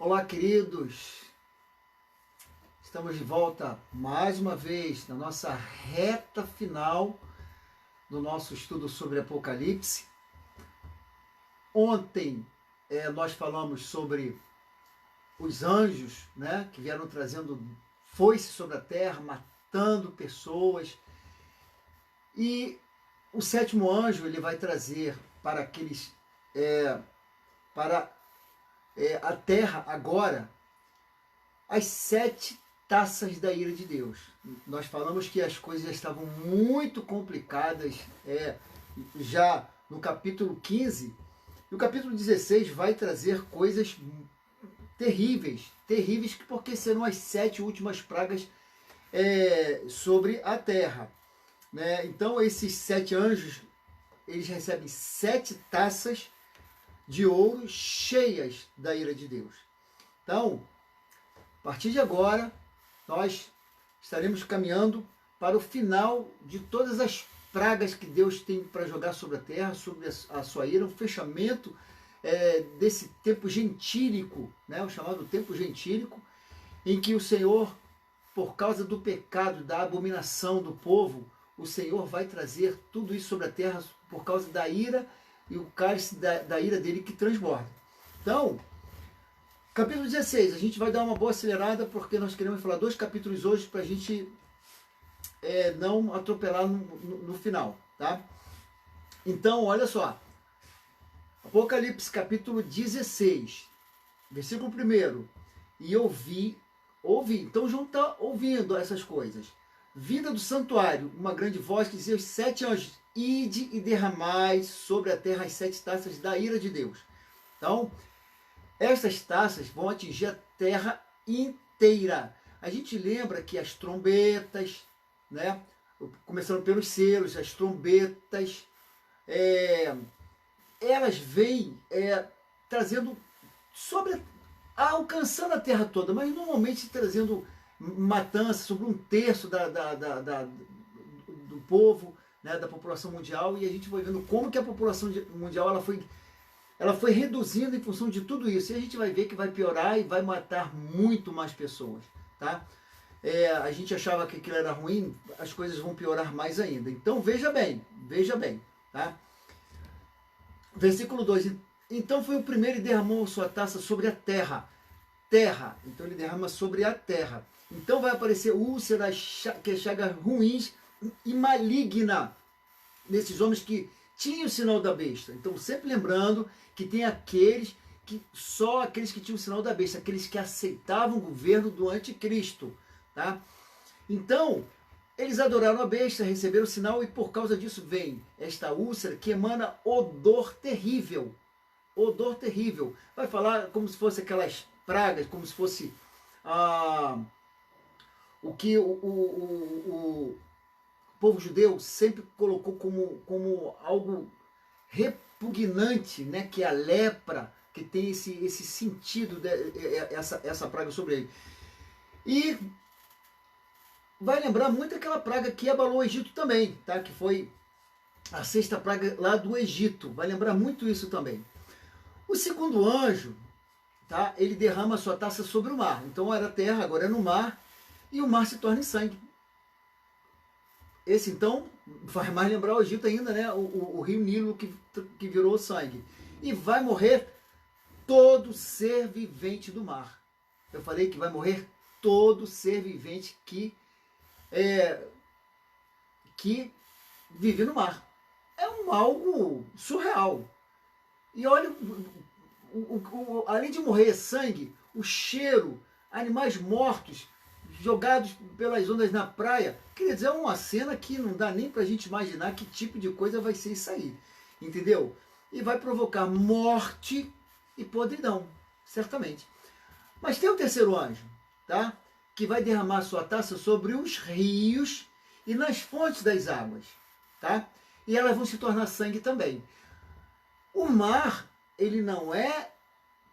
Olá, queridos! Estamos de volta mais uma vez na nossa reta final do nosso estudo sobre Apocalipse. Ontem nós falamos sobre os anjos, né, que vieram trazendo foice sobre a terra, matando pessoas. E o sétimo anjo ele vai trazer para aqueles a terra agora as 7 taças da ira de Deus. Nós falamos que as coisas já estavam muito complicadas já no capítulo 15, e o capítulo 16 vai trazer coisas terríveis, porque serão as 7 últimas pragas sobre a terra. Né? Então esses 7 anjos, eles recebem 7 taças de ouro cheias da ira de Deus. Então, a partir de agora, nós estaremos caminhando para o final de todas as pragas que Deus tem para jogar sobre a terra, sobre a sua ira, um fechamento desse tempo gentílico, né, o chamado tempo gentílico, em que o Senhor, por causa do pecado, da abominação do povo, o Senhor vai trazer tudo isso sobre a terra por causa da ira e o cálice da ira dele que transborda. Então, capítulo 16, a gente vai dar uma boa acelerada, porque nós queremos falar 2 capítulos hoje para a gente não atropelar no final, tá? Então, olha só, Apocalipse capítulo 16, versículo 1, e ouvi, então João está ouvindo essas coisas. Vinda do santuário, uma grande voz que dizia aos 7 anjos, ide e derramai sobre a terra as 7 taças da ira de Deus. Então, essas taças vão atingir a terra inteira. A gente lembra que as trombetas, né, começando pelos selos, as trombetas, elas vêm trazendo alcançando a terra toda, mas normalmente trazendo matança sobre 1/3 do povo, né, da população mundial, e a gente vai vendo como que a população mundial ela foi reduzindo em função de tudo isso, e a gente vai ver que vai piorar e vai matar muito mais pessoas, tá? A gente achava que aquilo era ruim, as coisas vão piorar mais ainda. Então veja bem, tá? Versículo 2, então foi o primeiro e derramou sua taça sobre a terra, então ele derrama sobre a terra. Então vai aparecer úlceras, chagas ruins e maligna nesses homens que tinham o sinal da besta. Então sempre lembrando que tem só aqueles que tinham o sinal da besta, aqueles que aceitavam o governo do anticristo, tá? Então, eles adoraram a besta, receberam o sinal, e por causa disso vem esta úlcera que emana odor terrível. Odor terrível. Vai falar como se fosse aquelas pragas, como se fosse o que o povo judeu sempre colocou como algo repugnante, né, que é a lepra, que tem esse sentido, essa praga sobre ele. E vai lembrar muito aquela praga que abalou o Egito também, tá? Que foi a 6ª praga lá do Egito. Vai lembrar muito isso também. O segundo anjo, tá? Ele derrama a sua taça sobre o mar. Então era terra, agora é no mar, e o mar se torna em sangue. Esse então vai mais lembrar o Egito ainda, né? O rio Nilo que virou sangue. E vai morrer todo ser vivente do mar. Eu falei que vai morrer todo ser vivente que vive no mar. É algo surreal. E olha, além de morrer sangue, o cheiro, animais mortos jogados pelas ondas na praia, quer dizer, é uma cena que não dá nem pra gente imaginar que tipo de coisa vai ser isso aí, entendeu? E vai provocar morte e podridão, certamente. Mas tem o terceiro anjo, tá? Que vai derramar sua taça sobre os rios e nas fontes das águas, tá? E elas vão se tornar sangue também. O mar, ele não é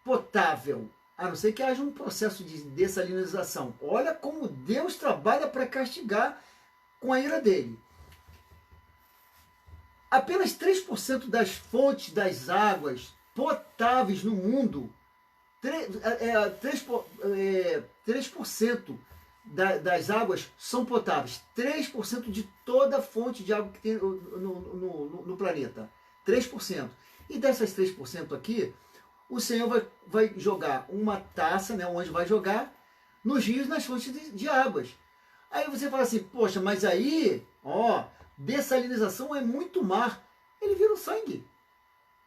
potável, a não ser que haja um processo de dessalinização. Olha como Deus trabalha para castigar com a ira dele. Apenas 3% das fontes das águas potáveis no mundo 3% das águas são potáveis. 3% de toda a fonte de água que tem no planeta. 3%. E dessas 3% aqui, o Senhor vai jogar uma taça, né, onde vai jogar nos rios, nas fontes de águas. Aí você fala assim, poxa, mas aí, ó, dessalinização é muito mar. Ele vira o sangue.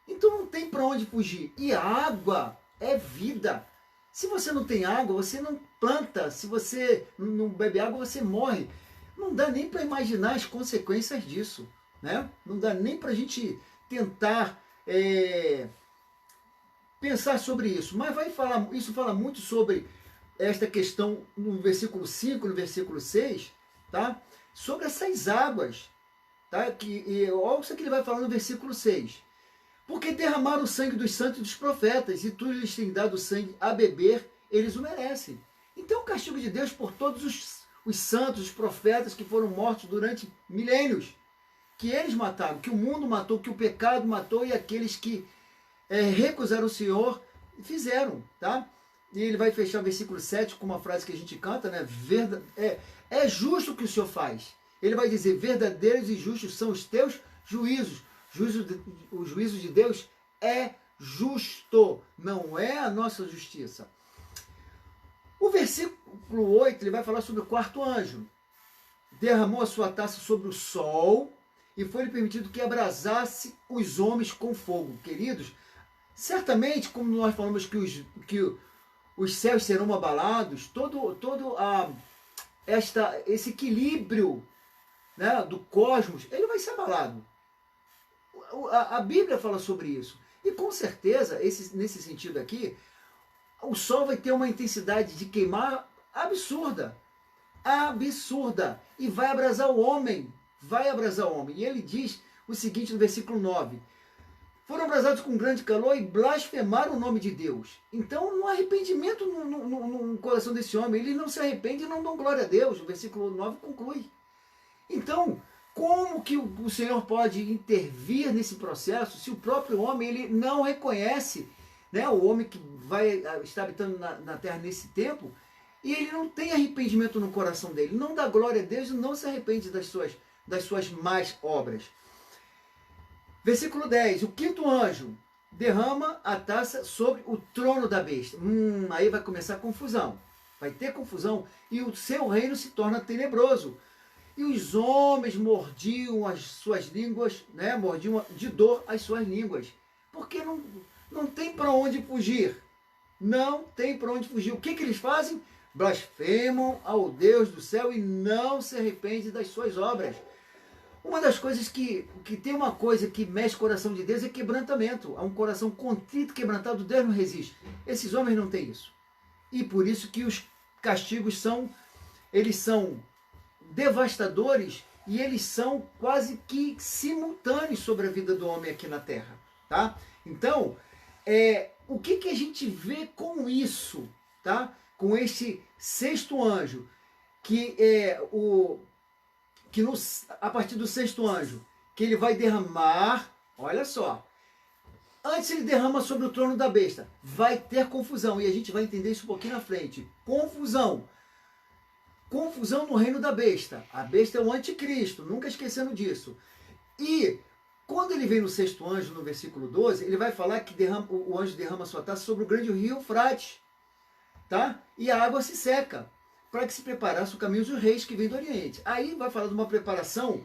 Então não tem para onde fugir. E a água é vida. Se você não tem água, você não planta. Se você não bebe água, você morre. Não dá nem para imaginar as consequências disso, né? Não dá nem para a gente tentar pensar sobre isso. Mas isso fala muito sobre esta questão no versículo 5, no versículo 6, tá? Sobre essas águas, tá? Olha isso que ele vai falar no versículo 6. Porque derramaram o sangue dos santos e dos profetas, e tu lhes tens dado sangue a beber, eles o merecem. Então o castigo de Deus por todos os santos, os profetas que foram mortos durante milênios, que eles mataram, que o mundo matou, que o pecado matou, e aqueles que recusaram o Senhor fizeram, tá? E ele vai fechar o versículo 7 com uma frase que a gente canta, né? É justo o que o Senhor faz. Ele vai dizer, verdadeiros e justos são os teus juízos. O juízo de Deus é justo, não é a nossa justiça. O versículo 8, ele vai falar sobre o quarto anjo. Derramou a sua taça sobre o sol e foi-lhe permitido que abrasasse os homens com fogo. Queridos, certamente, como nós falamos que os céus serão abalados, esse equilíbrio, né, do cosmos, ele vai ser abalado. A Bíblia fala sobre isso. E com certeza, nesse sentido aqui, o sol vai ter uma intensidade de queimar absurda. Absurda. E vai abrasar o homem. Vai abrasar o homem. E ele diz o seguinte no versículo 9. Foram abrasados com grande calor e blasfemaram o nome de Deus. Então não há arrependimento no coração desse homem. Ele não se arrepende e não dão glória a Deus. O versículo 9 conclui. Então, como que o Senhor pode intervir nesse processo se o próprio homem ele não reconhece, né, o homem que vai estar habitando na terra nesse tempo, e ele não tem arrependimento no coração dele, não dá glória a Deus e não se arrepende das suas más obras. Versículo 10, o quinto anjo derrama a taça sobre o trono da besta. Aí vai começar a confusão, vai ter confusão e o seu reino se torna tenebroso. E os homens mordiam as suas línguas, né? Mordiam de dor as suas línguas. Porque não tem para onde fugir. Não tem para onde fugir. O que eles fazem? Blasfemam ao Deus do céu e não se arrependem das suas obras. Uma das coisas que tem uma coisa que mexe o coração de Deus é quebrantamento. Há um coração contrito, quebrantado, Deus não resiste. Esses homens não têm isso. E por isso que os castigos são devastadores e eles são quase que simultâneos sobre a vida do homem aqui na Terra, tá? Então, o que a gente vê com isso, tá? Com esse sexto anjo, a partir do sexto anjo, que ele vai derramar, olha só, antes ele derrama sobre o trono da besta, vai ter confusão, e a gente vai entender isso um pouquinho na frente, confusão no reino da besta. A besta é o anticristo, nunca esquecendo disso. E quando ele vem no sexto anjo, no versículo 12, ele vai falar que o anjo derrama sua taça sobre o grande rio Eufrates, tá? E a água se seca, para que se preparasse o caminho dos reis que vêm do Oriente. Aí vai falar de uma preparação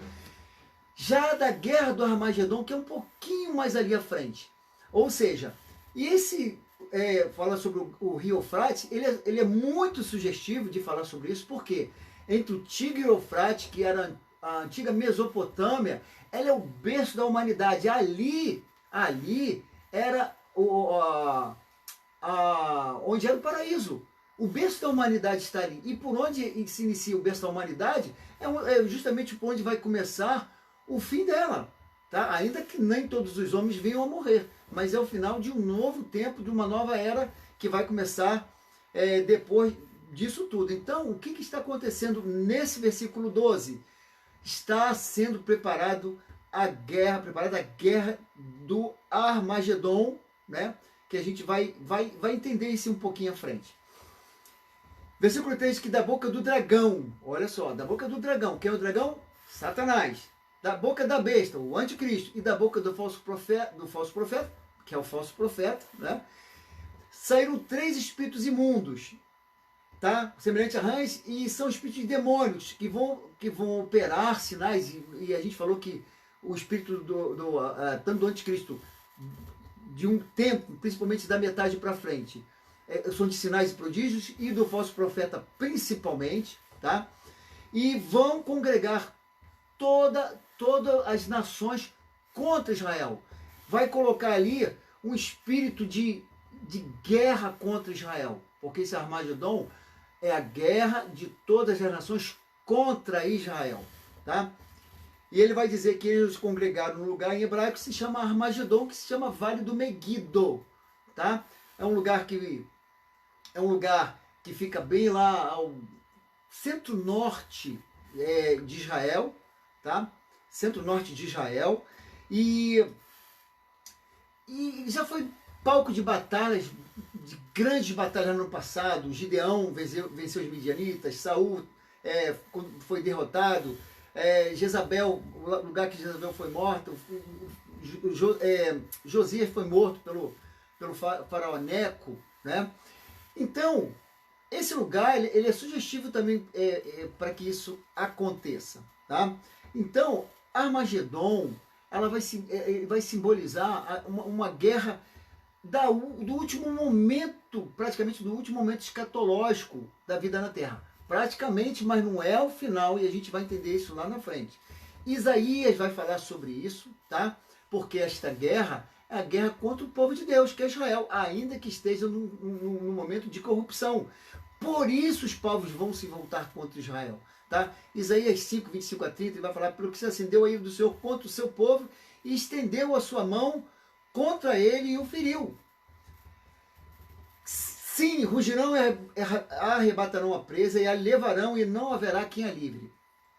já da guerra do Armagedon, que é um pouquinho mais ali à frente. Ou seja, fala sobre o rio Eufrates, ele é muito sugestivo de falar sobre isso, porque entre o Tigre e o Eufrates, que era a antiga Mesopotâmia, ela é o berço da humanidade. Ali era onde era o paraíso. O berço da humanidade está ali. E por onde se inicia o berço da humanidade, é justamente por onde vai começar o fim dela. Tá? Ainda que nem todos os homens venham a morrer, mas é o final de um novo tempo, de uma nova era que vai começar depois disso tudo. Então, o que está acontecendo nesse versículo 12? Está sendo preparada a guerra do Armagedon, né? que a gente vai entender isso um pouquinho à frente. Versículo 3, que da boca do dragão, olha só, da boca do dragão, quem é o dragão? Satanás. Da boca da besta, o anticristo, e da boca do falso profeta, que é o falso profeta, né? Saíram 3 espíritos imundos, tá? Semelhante a rãs, e são espíritos de demônios que vão operar sinais, e a gente falou que o espírito tanto do anticristo, de um tempo, principalmente da metade para frente, são de sinais e prodígios, e do falso profeta principalmente, tá? E vão congregar todas as nações contra Israel. Vai colocar ali um espírito de guerra contra Israel, porque esse Armagedon é a guerra de todas as nações contra Israel, tá? E ele vai dizer que eles congregaram num lugar em hebraico que se chama Armagedon, que se chama Vale do Meguido, tá? É um lugar que fica bem lá ao centro-norte de Israel, tá? Centro-norte de Israel, e já foi palco de batalhas, de grandes batalhas no ano passado. Gideão venceu os midianitas, Saul foi derrotado, Jezabel, o lugar que Jezabel foi morta, Josias foi morto pelo faraó Neco, né? Então, esse lugar ele é sugestivo também para que isso aconteça, tá? Então, Armagedon, ela vai simbolizar uma guerra do último momento, praticamente do último momento escatológico da vida na Terra. Praticamente, mas não é o final, e a gente vai entender isso lá na frente. Isaías vai falar sobre isso, tá? Porque esta guerra é a guerra contra o povo de Deus, que é Israel, ainda que esteja num momento de corrupção. Por isso os povos vão se voltar contra Israel. Tá? Isaías 5, 25 a 30, ele vai falar: pelo que se acendeu a ira do Senhor contra o seu povo, e estendeu a sua mão contra ele e o feriu. Sim, rugirão e arrebatarão a presa, e a levarão, e não haverá quem a livre.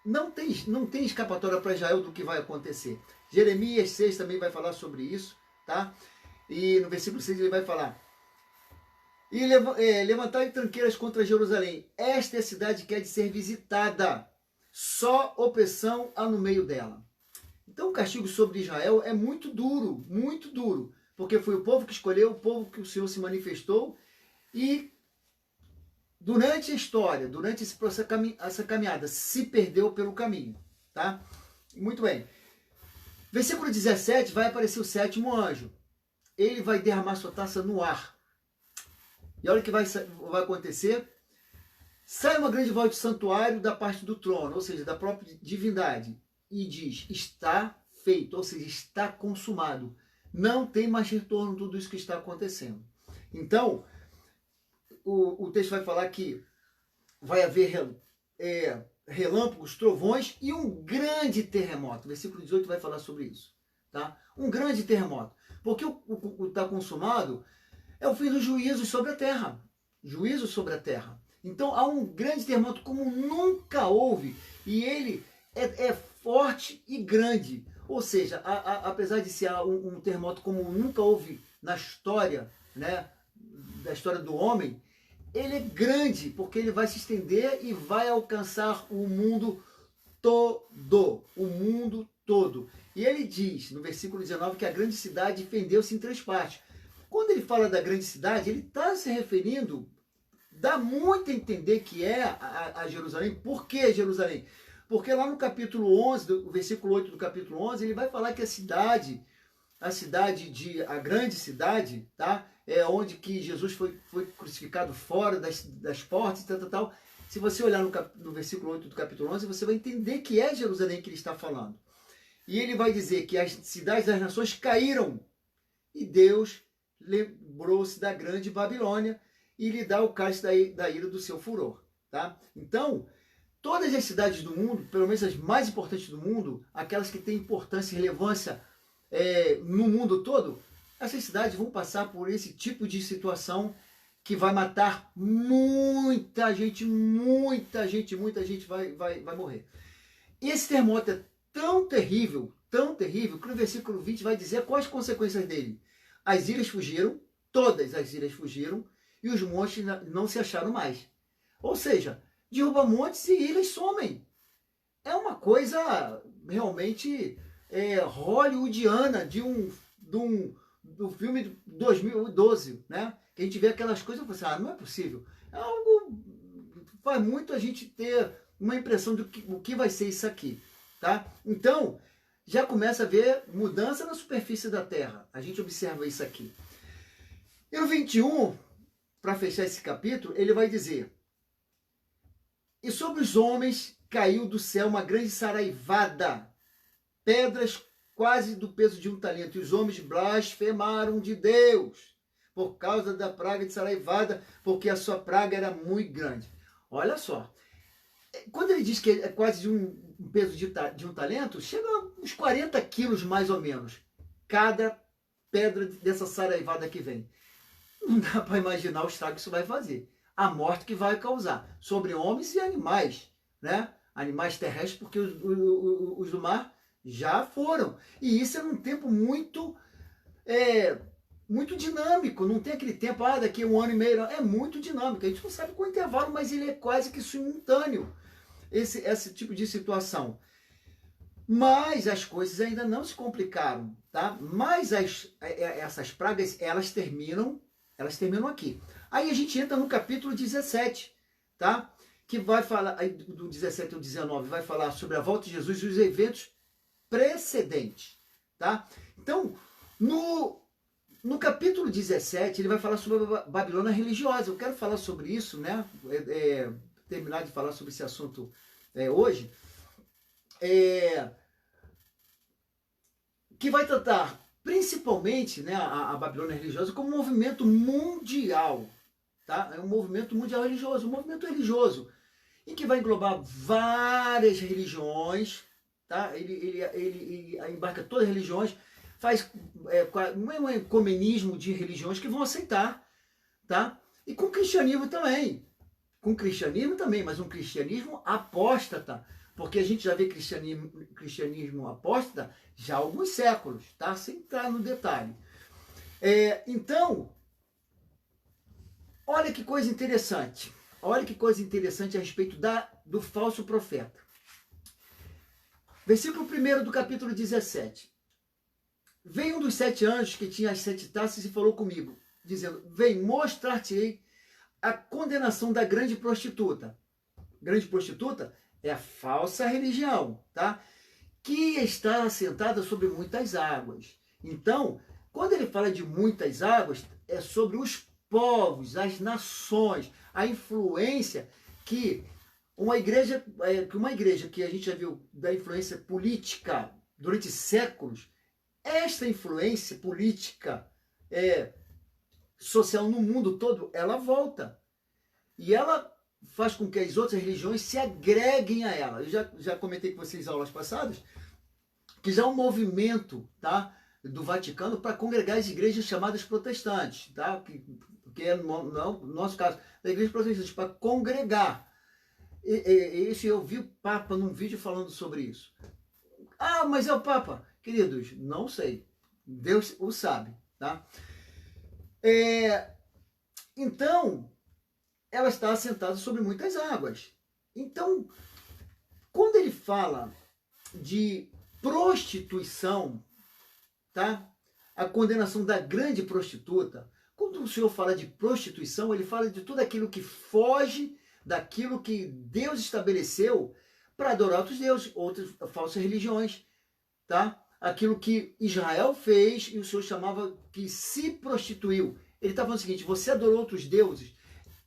Não tem escapatória para Israel do que vai acontecer. Jeremias 6 também vai falar sobre isso, tá? E no versículo 6 ele vai falar: e levantai tranqueiras contra Jerusalém. Esta é a cidade que é de ser visitada. Só opressão há no meio dela. Então o castigo sobre Israel é muito duro, porque foi o povo que escolheu, o povo que o Senhor se manifestou, e durante a história, durante esse processo, essa caminhada, se perdeu pelo caminho, tá? Muito bem. Versículo 17, vai aparecer o 7º anjo. Ele vai derramar sua taça no ar. E olha o que vai acontecer. Sai uma grande voz do santuário da parte do trono, ou seja, da própria divindade, e diz: está feito, ou seja, está consumado. Não tem mais retorno tudo isso que está acontecendo. Então, o texto vai falar que vai haver relâmpagos, trovões e um grande terremoto. O versículo 18 vai falar sobre isso. Tá? Um grande terremoto. Porque o está consumado é o fim do juízo sobre a terra. Juízo sobre a terra. Então há um grande terremoto como nunca houve. E ele é forte e grande. Ou seja, apesar de ser um terremoto como nunca houve na história, né, da história do homem, ele é grande, porque ele vai se estender e vai alcançar o mundo todo. O mundo todo. E ele diz, no versículo 19, que a grande cidade fendeu-se em 3 partes. Quando ele fala da grande cidade, ele está se referindo, dá muito a entender que é a Jerusalém. Por que Jerusalém? Porque lá no capítulo 11, o versículo 8 do capítulo 11, ele vai falar que a grande cidade, tá? É onde que Jesus foi crucificado fora das portas, tal. Se você olhar no versículo 8 do capítulo 11, você vai entender que é Jerusalém que ele está falando. E ele vai dizer que as cidades das nações caíram, e Deus lembrou-se da grande Babilônia e lhe dá o cálice da ira do seu furor. Tá? Então, todas as cidades do mundo, pelo menos as mais importantes do mundo, aquelas que têm importância e relevância no mundo todo, essas cidades vão passar por esse tipo de situação que vai matar muita gente vai morrer. E esse terremoto é tão terrível, que no versículo 20 vai dizer quais as consequências dele. As ilhas fugiram, todas as ilhas fugiram e os montes não se acharam mais. Ou seja, derruba montes e ilhas somem. É uma coisa realmente hollywoodiana do filme de 2012, né? Que a gente vê aquelas coisas e fala assim, não é possível. É algo faz muito a gente ter uma impressão do que, o que vai ser isso aqui, tá? Então, já começa a ver mudança na superfície da Terra. A gente observa isso aqui. E no 21, para fechar esse capítulo, ele vai dizer: e sobre os homens caiu do céu uma grande saraivada, pedras quase do peso de um talento, e os homens blasfemaram de Deus por causa da praga de saraivada, porque a sua praga era muito grande. Olha só, quando ele diz que é quase de um peso de um talento, chega a uns 40 quilos mais ou menos, cada pedra dessa saraivada que vem. Não dá para imaginar o estrago que isso vai fazer. A morte que vai causar sobre homens e animais, né? Animais terrestres, porque os do mar já foram. E isso é num tempo muito muito dinâmico. Não tem aquele tempo, daqui a um ano e meio. É muito dinâmico. A gente não sabe qual intervalo, mas ele é quase que simultâneo, esse tipo de situação. Mas as coisas ainda não se complicaram, tá? Mas essas pragas, elas terminam aqui. Aí a gente entra no capítulo 17, tá? Que vai falar, do 17 ao 19, vai falar sobre a volta de Jesus e os eventos precedentes, tá? Então, no capítulo 17, ele vai falar sobre a Babilônia religiosa. Eu quero falar sobre isso, né? Terminar de falar sobre esse assunto hoje. Que vai tratar principalmente, né, a Babilônia religiosa como um movimento mundial, tá? É um movimento mundial religioso, um movimento religioso, em que vai englobar várias religiões, tá? Ele embarca todas as religiões, faz um ecumenismo de religiões que vão aceitar, tá? E com o cristianismo também, mas um cristianismo apóstata, porque a gente já vê cristianismo apóstata já há alguns séculos, tá? Sem entrar no detalhe. Então, olha que coisa interessante. Olha que coisa interessante a respeito do falso profeta. Versículo 1 do capítulo 17. Veio um dos 7 anjos que tinha as 7 taças e falou comigo, dizendo: vem, mostrar-te-ei a condenação da grande prostituta. Grande prostituta é a falsa religião, tá? Que está assentada sobre muitas águas. Então, quando ele fala de muitas águas, é sobre os povos, as nações, a influência que uma igreja que a gente já viu da influência política durante séculos, esta influência política social no mundo todo, ela volta. E ela faz com que as outras religiões se agreguem a ela. Eu já comentei com vocês em aulas passadas que já há um movimento, tá, do Vaticano para congregar as igrejas chamadas protestantes, tá? Que é no nosso caso, da igreja protestante, para congregar. Isso eu vi o Papa num vídeo falando sobre isso. Mas é o Papa. Queridos, não sei. Deus o sabe, tá? Então, ela está assentada sobre muitas águas. Então, quando ele fala de prostituição, tá? A condenação da grande prostituta, quando o Senhor fala de prostituição, ele fala de tudo aquilo que foge daquilo que Deus estabeleceu para adorar outros deuses, outras falsas religiões, tá? Aquilo que Israel fez e o Senhor chamava que se prostituiu. Ele está falando o seguinte: você adorou outros deuses.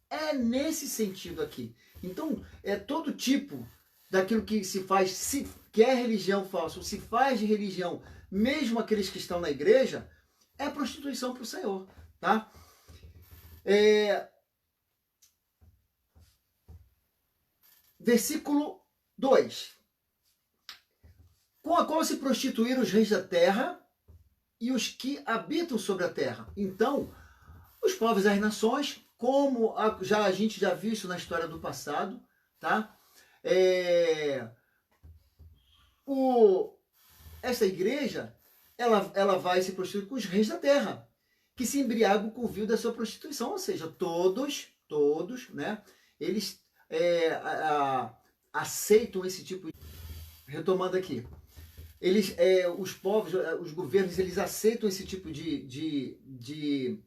É nesse sentido aqui. Então, é todo tipo daquilo que se faz, que é religião falsa, ou se faz de religião, mesmo aqueles que estão na igreja, é prostituição para o Senhor, tá? Versículo 2. Com a qual se prostituíram os reis da terra e os que habitam sobre a terra. Então, os povos e as nações, como a gente já viu isso na história do passado, tá? Essa igreja, ela vai se prostituir com os reis da terra, que se embriagam com o vinho da sua prostituição, ou seja, todos, né, eles aceitam esse tipo de... Retomando aqui, eles, os povos, os governos, eles aceitam esse tipo de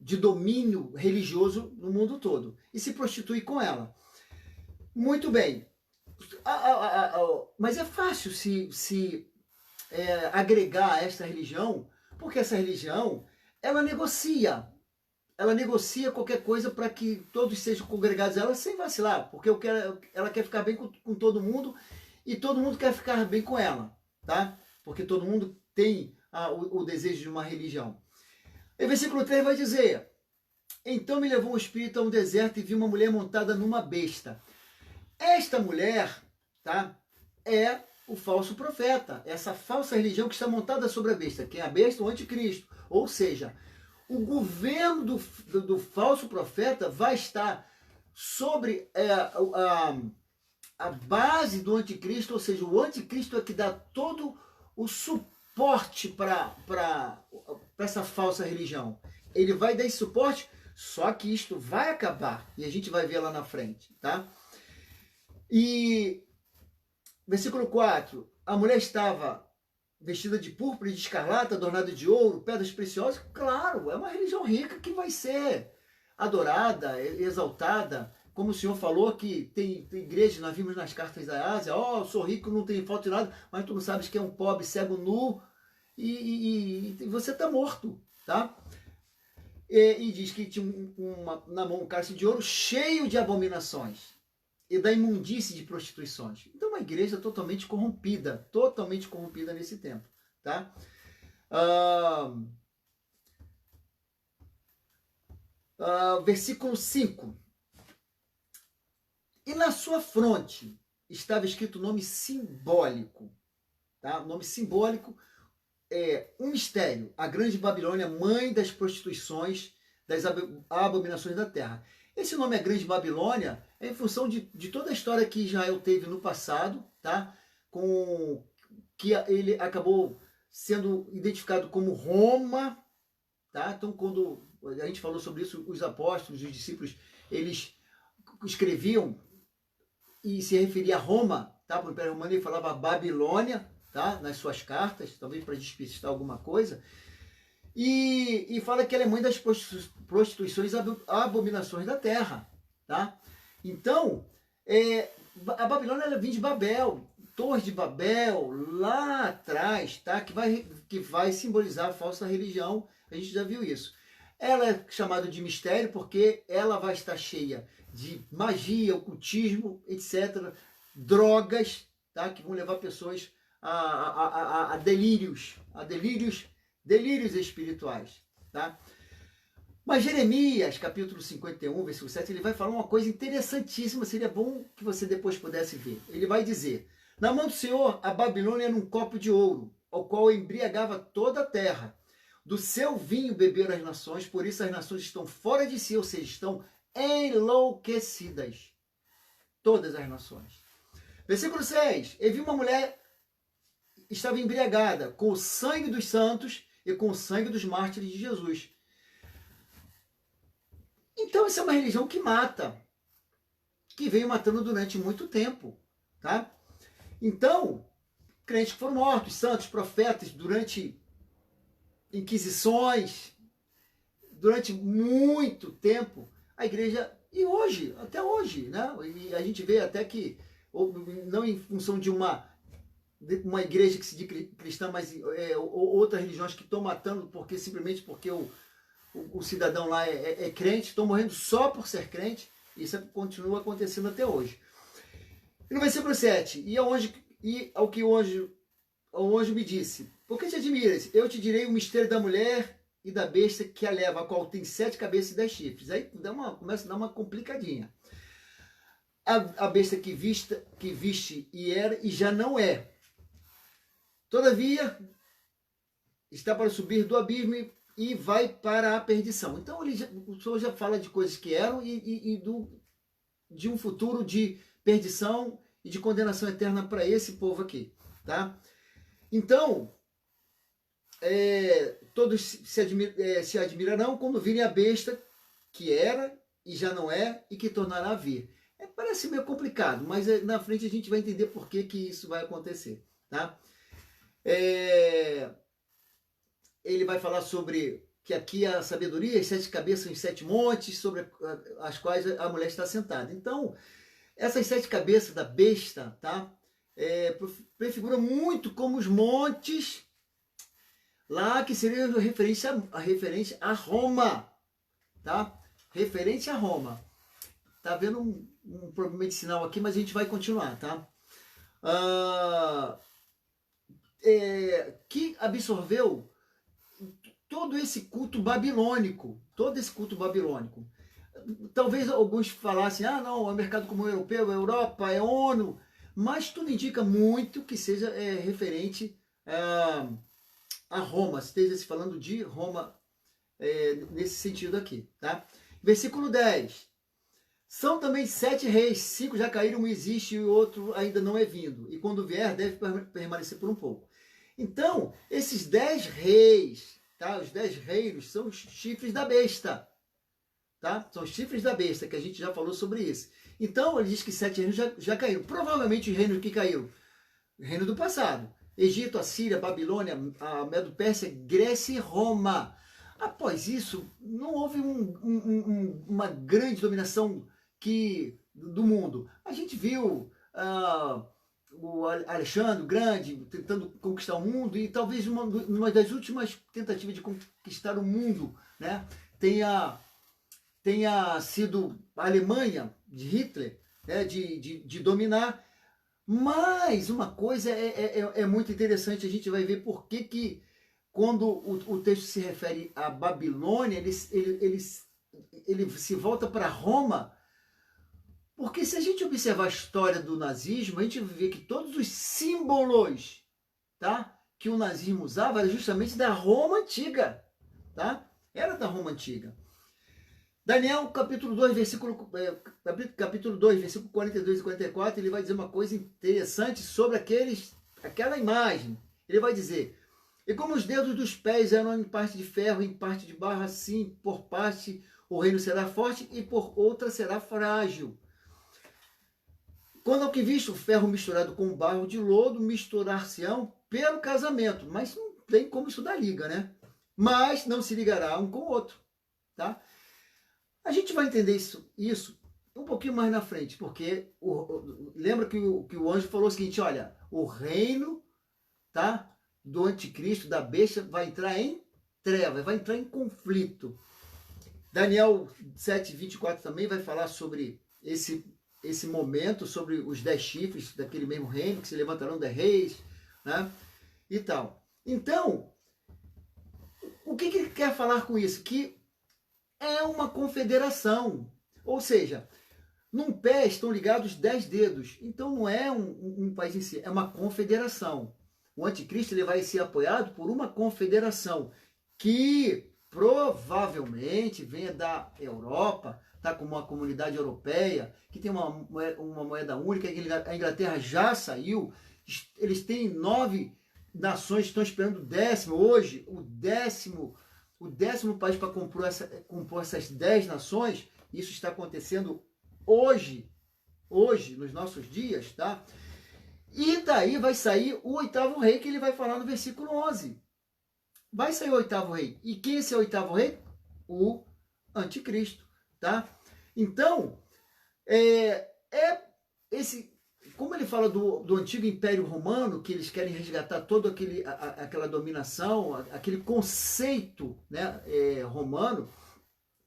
domínio religioso no mundo todo e se prostituem com ela. Muito bem, mas é fácil se agregar a esta religião, porque essa religião, ela negocia qualquer coisa para que todos sejam congregados a ela sem vacilar, porque ela quer ficar bem com todo mundo e todo mundo quer ficar bem com ela, tá? Porque todo mundo tem o desejo de uma religião. E versículo 3 vai dizer: então me levou o Espírito a um deserto e vi uma mulher montada numa besta. Esta mulher, tá, é o falso profeta, essa falsa religião que está montada sobre a besta. Quem é a besta? O anticristo. Ou seja, o governo do falso profeta vai estar sobre a base do anticristo, ou seja, o anticristo é que dá todo o suporte para essa falsa religião. Ele vai dar esse suporte, só que isto vai acabar, e a gente vai ver lá na frente, tá? E versículo 4, a mulher estava vestida de púrpura e de escarlata, adornada de ouro, pedras preciosas. Claro, é uma religião rica que vai ser adorada, exaltada. Como o senhor falou que tem igrejas, nós vimos nas cartas da Ásia, eu sou rico, não tenho falta de nada, mas tu não sabes que é um pobre, cego, nu, e você está morto, tá? E diz que tinha na mão um cálice de ouro cheio de abominações e da imundície de prostituições. Então, uma igreja totalmente corrompida nesse tempo, tá? Versículo 5. E na sua fronte estava escrito o nome simbólico, tá? O nome simbólico é um mistério, a grande Babilônia, mãe das prostituições, das abominações da terra. Esse nome, a grande Babilônia, é em função de toda a história que Israel teve no passado, tá? Que ele acabou sendo identificado como Roma, tá? Então, quando a gente falou sobre isso, os apóstolos, os discípulos, eles escreviam e se referia a Roma, tá? Para o Império Romano ele falava Babilônia, tá? Nas suas cartas, talvez para despistar alguma coisa. E fala que ela é mãe das prostituições e abominações da terra, tá? Então, a Babilônia ela vem de Babel, Torre de Babel, lá atrás, tá? Que vai simbolizar a falsa religião, a gente já viu isso. Ela é chamada de mistério porque ela vai estar cheia de magia, ocultismo, etc., drogas, tá? Que vão levar pessoas a delírios espirituais, tá? Mas Jeremias, capítulo 51, versículo 7, ele vai falar uma coisa interessantíssima, seria bom que você depois pudesse ver. Ele vai dizer: na mão do Senhor, a Babilônia era um copo de ouro, ao qual embriagava toda a terra. Do seu vinho beberam as nações, por isso as nações estão fora de si, ou seja, estão enlouquecidas. Todas as nações. Versículo 6, eu vi uma mulher estava embriagada com o sangue dos santos e com o sangue dos mártires de Jesus. Então, essa é uma religião que mata, que veio matando durante muito tempo, tá? Então, crentes que foram mortos, santos, profetas, durante inquisições, durante muito tempo, a igreja, e hoje, até hoje, né? E a gente vê até que, não em função de uma igreja que se diz cristã, mas outras religiões que estão matando simplesmente porque o cidadão lá é crente, estão morrendo só por ser crente. Isso continua acontecendo até hoje. E no versículo 7, ao que o anjo me disse: por que te admiras? Eu te direi o mistério da mulher e da besta que a leva, a qual tem 7 cabeças e 10 chifres. Aí começa a dar uma complicadinha. A besta que viste e era e já não é. Todavia, está para subir do abismo e vai para a perdição. Então, o Senhor já fala de coisas que eram de um futuro de perdição e de condenação eterna para esse povo aqui, tá? Então, todos se admirarão quando virem a besta que era e já não é e que tornará a vir. Parece meio complicado, mas na frente a gente vai entender por que isso vai acontecer. Tá? Ele vai falar sobre que aqui a sabedoria, as 7 cabeças e 7 montes, sobre as quais a mulher está sentada. Então, essas 7 cabeças da besta, tá? Prefigura muito como os montes lá, que seria referente a Roma, tá? Referente a Roma. Tá vendo um problema de sinal aqui, mas a gente vai continuar, tá? Que absorveu todo esse culto babilônico, Talvez alguns falassem, não, é mercado comum europeu, é Europa, é ONU, mas tudo indica muito que seja referente a Roma, esteja se falando de Roma nesse sentido aqui, tá? Versículo 10. São também 7 reis, 5 já caíram, um existe e o outro ainda não é vindo. E quando vier, deve permanecer por um pouco. Então, esses 10 reis, tá? Os 10 reinos são os chifres da besta. Tá? São os chifres da besta, que a gente já falou sobre isso. Então, ele diz que 7 reinos já caíram. Provavelmente os reinos que caíram, o reino do passado. Egito, Assíria, Babilônia, a Medo-Pérsia, Grécia e Roma. Após isso, não houve uma grande dominação do mundo. A gente viu o Alexandre o Grande tentando conquistar o mundo, e talvez uma das últimas tentativas de conquistar o mundo, né, tenha sido a Alemanha, de Hitler, né, de dominar. Mas uma coisa é muito interessante, a gente vai ver por que quando o texto se refere à Babilônia, ele se volta para Roma. Porque se a gente observar a história do nazismo, a gente vê que todos os símbolos, tá, que o nazismo usava eram justamente da Roma Antiga. Tá? Era da Roma Antiga. Daniel, capítulo 2, versículo 42 e 44, ele vai dizer uma coisa interessante sobre aquela imagem. Ele vai dizer: e como os dedos dos pés eram em parte de ferro e em parte de barro, assim, por parte o reino será forte e por outra será frágil. Quando ao que visto o ferro misturado com barro de lodo, misturar-se-ão pelo casamento. Mas não tem como isso dar liga, né? Mas não se ligará um com o outro. Tá? A gente vai entender isso um pouquinho mais na frente, porque lembra que o anjo falou o seguinte: olha, o reino, tá, do anticristo, da besta, vai entrar em treva, vai entrar em conflito. Daniel 7:24 também vai falar sobre esse momento, sobre os 10 chifres daquele mesmo reino, que se levantarão 10 reis, né, e tal. Então, o que ele quer falar com isso? Que é uma confederação, ou seja, num pé estão ligados 10 dedos, então não é um país em si, é uma confederação. O anticristo ele vai ser apoiado por uma confederação que provavelmente venha da Europa, tá, como uma comunidade europeia, que tem uma moeda única. A Inglaterra já saiu, eles têm 9 nações, estão esperando o 10º hoje, o décimo país para compor essas 10 nações. Isso está acontecendo hoje, nos nossos dias, tá? E daí vai sair o 8º rei, que ele vai falar no versículo 11. Vai sair o 8º rei. E quem é esse 8º rei? O anticristo, tá? Então, como ele fala do antigo Império Romano, que eles querem resgatar toda aquela dominação, aquele conceito, né, romano,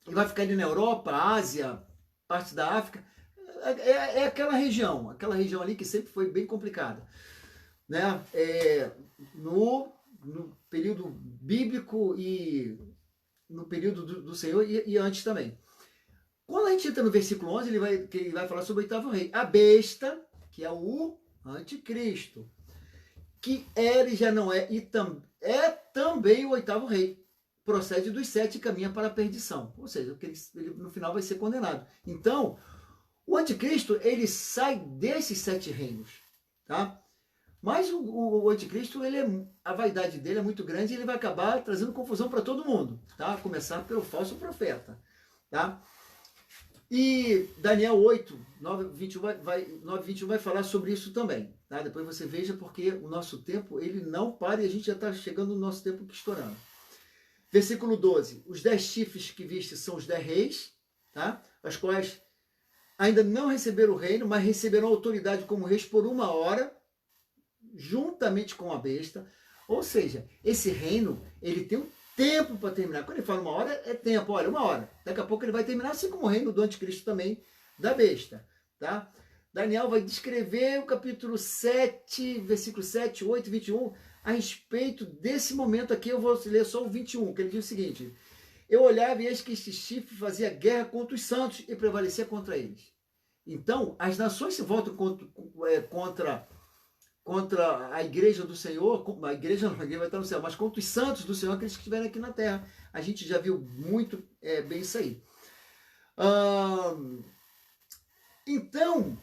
e vai ficar ali na Europa, Ásia, parte da África, aquela região ali que sempre foi bem complicada, né? No período bíblico e no período do Senhor e antes também. Quando a gente entra no versículo 11, ele vai falar sobre o 8º rei, a besta, que é o anticristo, que ele já não é, e é também o 8º rei, procede dos 7 e caminha para a perdição, ou seja, ele no final vai ser condenado. Então, o anticristo, ele sai desses 7 reinos, tá? Mas o anticristo, a vaidade dele é muito grande e ele vai acabar trazendo confusão para todo mundo, tá? A começar pelo falso profeta, tá? E Daniel 8, 9, 21 vai falar sobre isso também, tá? Depois você veja, porque o nosso tempo, ele não para e a gente já está chegando no nosso tempo estourando. Versículo 12, os 10 chifres que viste são os 10 reis, tá? As quais ainda não receberam o reino, mas receberão autoridade como reis por 1 hora, juntamente com a besta. Ou seja, esse reino, ele tem um tempo para terminar. Quando ele fala 1 hora, é tempo. Olha, 1 hora. Daqui a pouco ele vai terminar, assim como o reino do anticristo também, da besta. Tá? Daniel vai descrever o capítulo 7, versículo 7, 8 e 21, a respeito desse momento aqui. Eu vou ler só o 21, que ele diz o seguinte: eu olhava e eis que este chifre fazia guerra contra os santos e prevalecia contra eles. Então, as nações se voltam contra a igreja do Senhor, a igreja não, a igreja vai estar no céu, mas contra os santos do Senhor, aqueles que estiverem aqui na terra. A gente já viu muito bem isso aí. Então,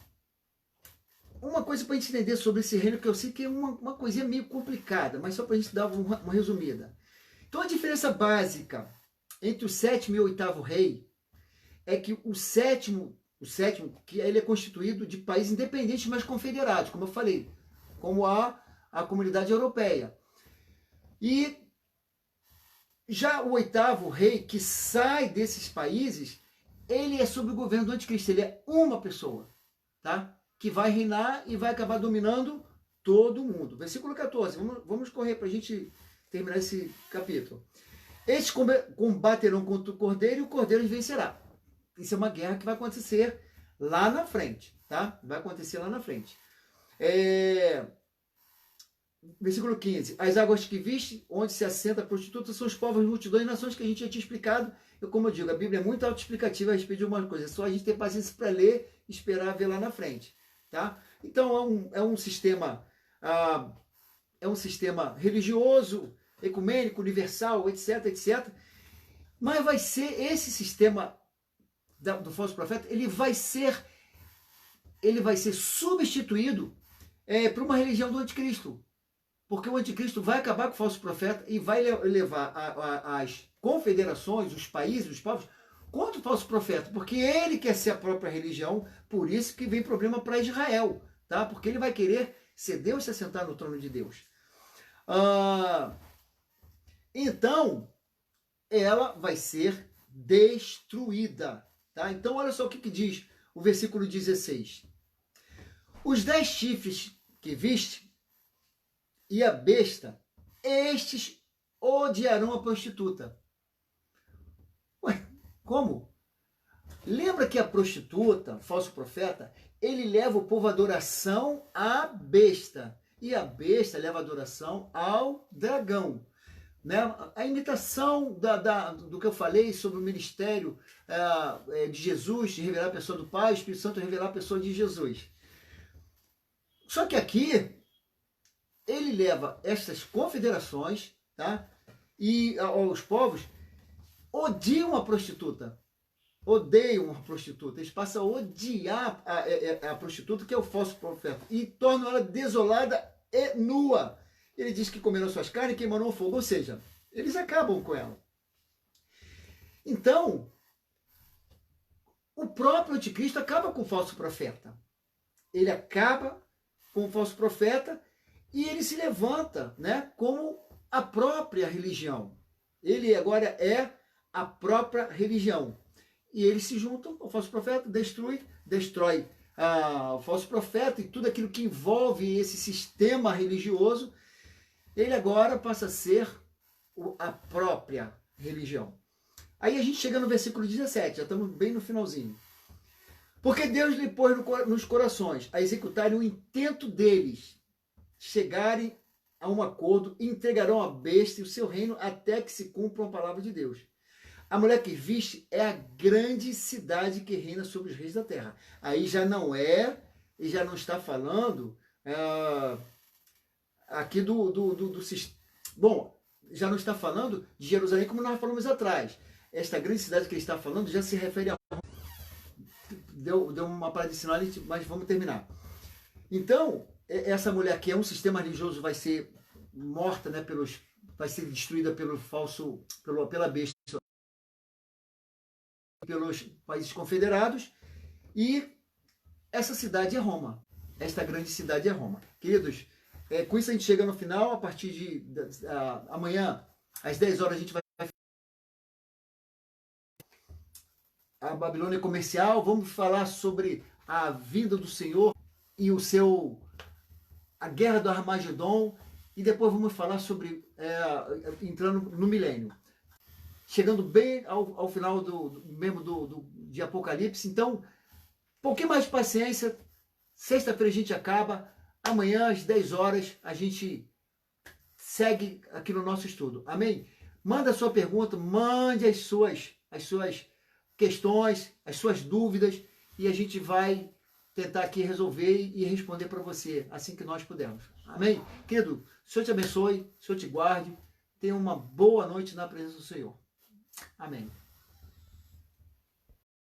uma coisa para a gente entender sobre esse reino, que eu sei que é uma coisinha meio complicada, mas só para a gente dar uma resumida. Então, a diferença básica entre o 7º e o 8º rei é que o sétimo, que ele é constituído de países independentes, mas confederados, como eu falei, como a comunidade europeia. E já o 8º rei, que sai desses países, ele é sob o governo do anticristo, ele é uma pessoa, tá? Que vai reinar e vai acabar dominando todo mundo. Versículo 14, vamos correr para a gente terminar esse capítulo. Estes combaterão contra o cordeiro e o cordeiro vencerá. Isso é uma guerra que vai acontecer lá na frente, tá? Vai acontecer lá na frente. Versículo 15. As águas que viste, onde se assenta a prostituta, são os povos, multidões e nações, que a gente já tinha explicado. Como eu digo, a Bíblia é muito autoexplicativa a respeito de uma coisa. É só a gente ter paciência para ler e esperar ver lá na frente. Tá? Então é um sistema religioso, ecumênico, universal, etc, etc. Mas vai ser esse sistema do falso profeta, ele vai ser substituído por uma religião do anticristo. Porque o anticristo vai acabar com o falso profeta e vai levar as confederações, os países, os povos, contra o falso profeta. Porque ele quer ser a própria religião, por isso que vem problema para Israel. Tá? Porque ele vai querer ser Deus e se assentar no trono de Deus. Então, ela vai ser destruída. Tá? Então, olha só o que diz o versículo 16. Os 10 chifres que viste e a besta, estes odiarão a prostituta. Ué, como? Lembra que a prostituta, o falso profeta, ele leva o povo à adoração à besta. E a besta leva a adoração ao dragão. Né? A imitação do que eu falei sobre o ministério de Jesus, de revelar a pessoa do Pai, o Espírito Santo revelar a pessoa de Jesus. Só que aqui, ele leva essas confederações, tá? E os povos odiam a prostituta. Odeiam a prostituta. Eles passam a odiar a prostituta, que é o falso profeta, e tornam ela desolada e nua. Ele diz que comeram suas carnes e queimaram o fogo, ou seja, eles acabam com ela. Então, o próprio anticristo acaba com o falso profeta. Ele acaba com o falso profeta e ele se levanta, né, como a própria religião. Ele agora é a própria religião. E eles se juntam ao falso profeta, destrói o falso profeta e tudo aquilo que envolve esse sistema religioso. Ele agora passa a ser a própria religião. Aí a gente chega no versículo 17, já estamos bem no finalzinho. Porque Deus lhe pôs nos corações a executarem o intento deles, chegarem a um acordo e entregarão a besta e o seu reino até que se cumpra a palavra de Deus. A mulher que viste é a grande cidade que reina sobre os reis da terra. Aí já não está falando aqui bom, já não está falando de Jerusalém como nós falamos atrás. Esta grande cidade que ele está falando já se refere a... Deu uma parada de sinal, mas vamos terminar. Então, essa mulher que é um sistema religioso vai ser morta, né, vai ser destruída pela besta, pelos países confederados, e essa cidade é Roma. Esta grande cidade é Roma. Queridos, com isso a gente chega no final. A partir de amanhã, às 10 horas, a gente vai a Babilônia comercial. Vamos falar sobre a vinda do Senhor e a guerra do Armagedon. E depois vamos falar sobre entrando no milênio. Chegando bem ao final de Apocalipse. Então, um pouquinho mais de paciência. Sexta-feira a gente acaba. Amanhã, às 10 horas, a gente segue aqui no nosso estudo. Amém? Manda a sua pergunta, mande as suas questões, as suas dúvidas, e a gente vai tentar aqui resolver e responder para você assim que nós pudermos. Amém? Querido, o Senhor te abençoe, o Senhor te guarde. Tenha uma boa noite na presença do Senhor. Amém.